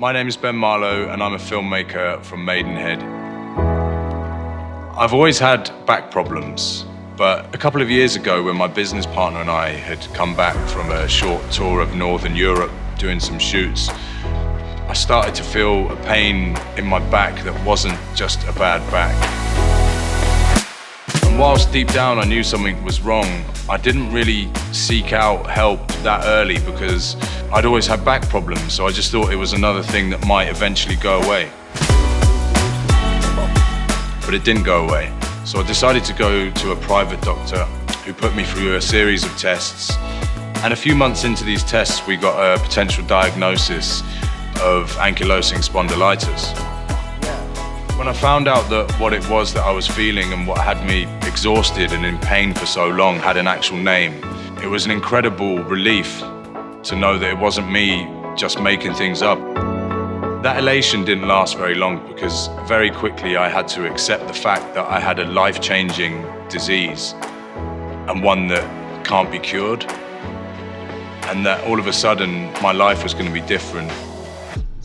My name is Ben Marlow and I'm a filmmaker from Maidenhead. I've always had back problems, but a couple of years ago when my business partner and I had come back from a short tour of Northern Europe doing some shoots, I started to feel a pain in my back that wasn't just a bad back. And whilst deep down I knew something was wrong, I didn't really seek out help that early because I'd always had back problems, so I just thought it was another thing that might eventually go away. But it didn't go away. So I decided to go to a private doctor who put me through a series of tests. And a few months into these tests, we got a potential diagnosis of ankylosing spondylitis. When I found out that what it was that I was feeling and what had me exhausted and in pain for so long had an actual name, it was an incredible relief to know that it wasn't me just making things up. That elation didn't last very long because very quickly I had to accept the fact that I had a life-changing disease and one that can't be cured, and that all of a sudden my life was going to be different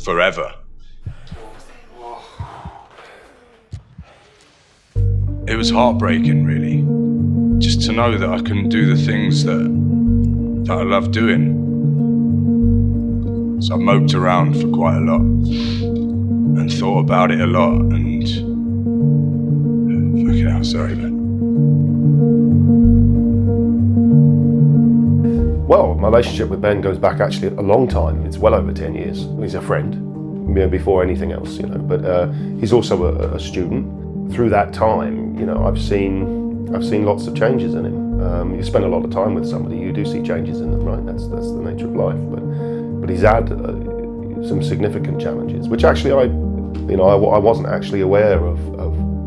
forever. It was heartbreaking, really, just to know that I couldn't do the things that I love doing. So I moped around for quite a lot and thought about it a lot and... Fucking hell, sorry, man. Well, my relationship with Ben goes back actually a long time. It's well over 10 years. He's a friend, before anything else, but he's also a student. Through that time, I've seen lots of changes in him. You spend a lot of time with somebody, you do see changes in them, right? That's the nature of life. But he's had some significant challenges, which actually I wasn't actually aware of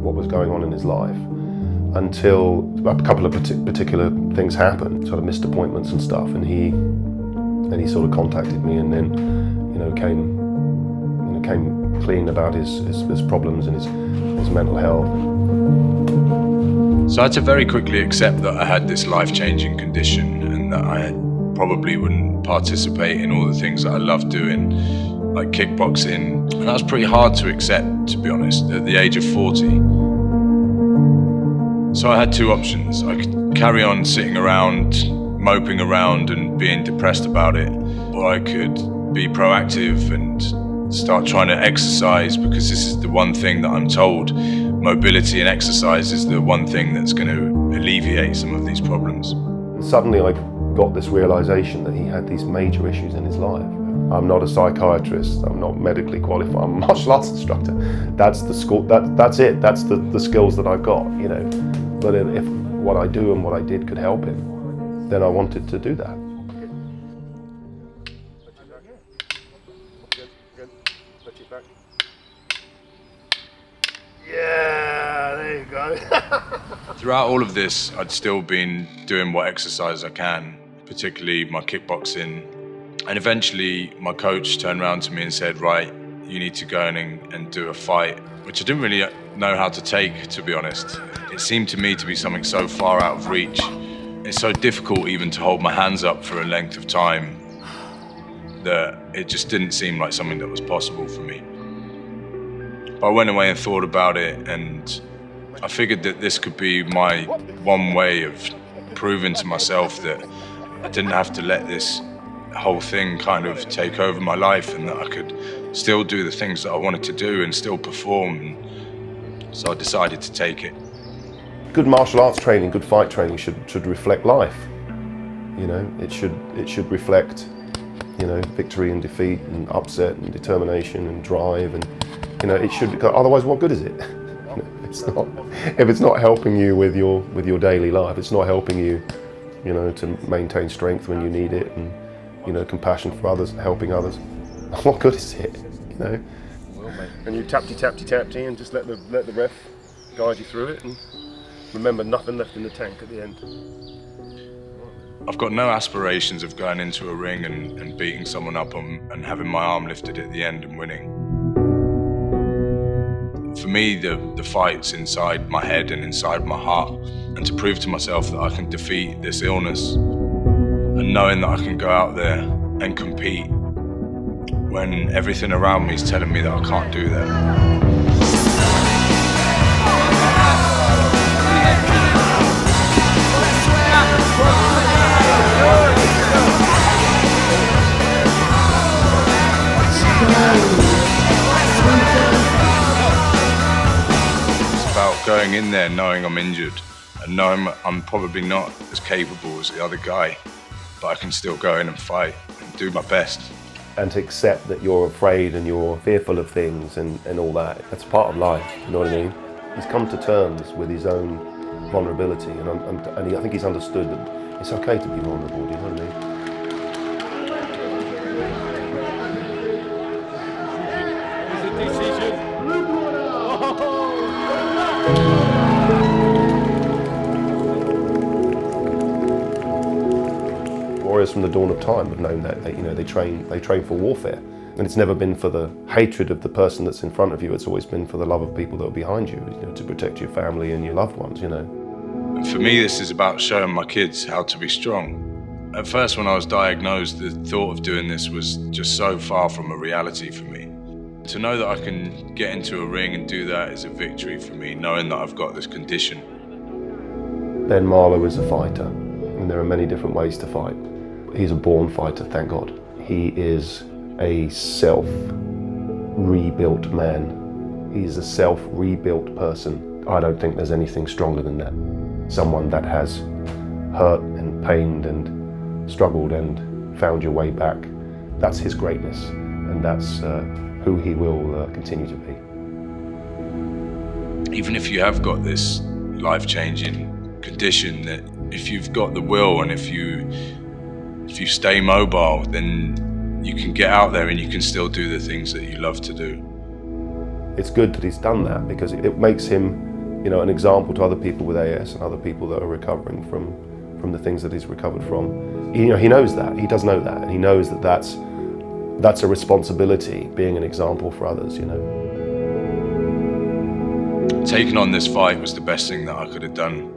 what was going on in his life until a couple of particular things happened, sort of missed appointments and stuff, and he sort of contacted me and then came clean about his problems and his mental health. So I had to very quickly accept that I had this life-changing condition and that I probably wouldn't participate in all the things that I love doing, like kickboxing. And that was pretty hard to accept, to be honest, at the age of 40. So I had two options. I could carry on sitting around, moping around and being depressed about it, or I could be proactive and start trying to exercise, because this is the one thing that I'm told, mobility and exercise is the one thing that's going to alleviate some of these problems. Suddenly I got this realization that he had these major issues in his life. I'm not a psychiatrist, I'm not medically qualified, I'm a martial arts instructor. That's the school, that's it, that's the skills that I've got, But if what I do and what I did could help him, then I wanted to do that. Yeah, there you go. Throughout all of this, I'd still been doing what exercise I can, particularly my kickboxing. And eventually my coach turned around to me and said, right, you need to go and do a fight, which I didn't really know how to take, to be honest. It seemed to me to be something so far out of reach. It's so difficult even to hold my hands up for a length of time that it just didn't seem like something that was possible for me. But I went away and thought about it, and I figured that this could be my one way of proving to myself that I didn't have to let this whole thing kind of take over my life, and that I could still do the things that I wanted to do and still perform. So I decided to take it. Good martial arts training, good fight training should reflect life. It should reflect, victory and defeat and upset and determination and drive, and it should. Otherwise, what good is it? If it's not helping you with your daily life, it's not helping you, to maintain strength when you need it, and compassion for others, helping others. What good is it? And you tapty and just let the ref guide you through it, and remember, nothing left in the tank at the end. I've got no aspirations of going into a ring and beating someone up and having my arm lifted at the end and winning. For me, the fight's inside my head and inside my heart, and to prove to myself that I can defeat this illness, and knowing that I can go out there and compete when everything around me is telling me that I can't do that. It's about going in there knowing I'm injured and knowing I'm probably not as capable as the other guy, but I can still go in and fight and do my best. And to accept that you're afraid and you're fearful of things and all that. That's part of life, you know what I mean? He's come to terms with his own vulnerability and I think he's understood that it's okay to be vulnerable, do you know what I mean? Warriors from the dawn of time have known that they train for warfare, and it's never been for the hatred of the person that's in front of you. It's always been for the love of people that are behind you, to protect your family and your loved ones. For me, this is about showing my kids how to be strong. At first, when I was diagnosed, the thought of doing this was just so far from a reality for me. To know that I can get into a ring and do that is a victory for me, knowing that I've got this condition. Ben Marlow is a fighter, and there are many different ways to fight. He's a born fighter, thank God. He is a self-rebuilt man. He's a self-rebuilt person. I don't think there's anything stronger than that. Someone that has hurt and pained and struggled and found your way back. That's his greatness, and that's who he will continue to be. Even if you have got this life-changing condition, that if you've got the will and if you stay mobile, then you can get out there and you can still do the things that you love to do. It's good that he's done that because it makes him, an example to other people with AS and other people that are recovering from the things that he's recovered from. He knows that. He does know that, and he knows that that's a responsibility, being an example for others. Taking on this fight was the best thing that I could have done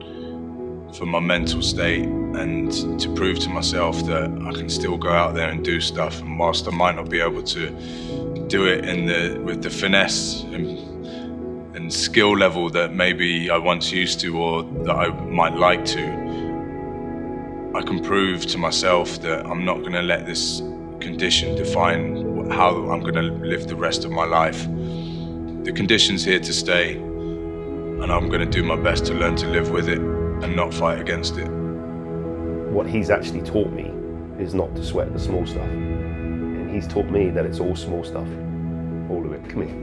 for my mental state, and to prove to myself that I can still go out there and do stuff, and whilst I might not be able to do it with the finesse and skill level that maybe I once used to or that I might like to, I can prove to myself that I'm not going to let this condition define how I'm going to live the rest of my life. The condition's here to stay, and I'm going to do my best to learn to live with it and not fight against it. What he's actually taught me is not to sweat the small stuff. And he's taught me that it's all small stuff. All of it. Come here.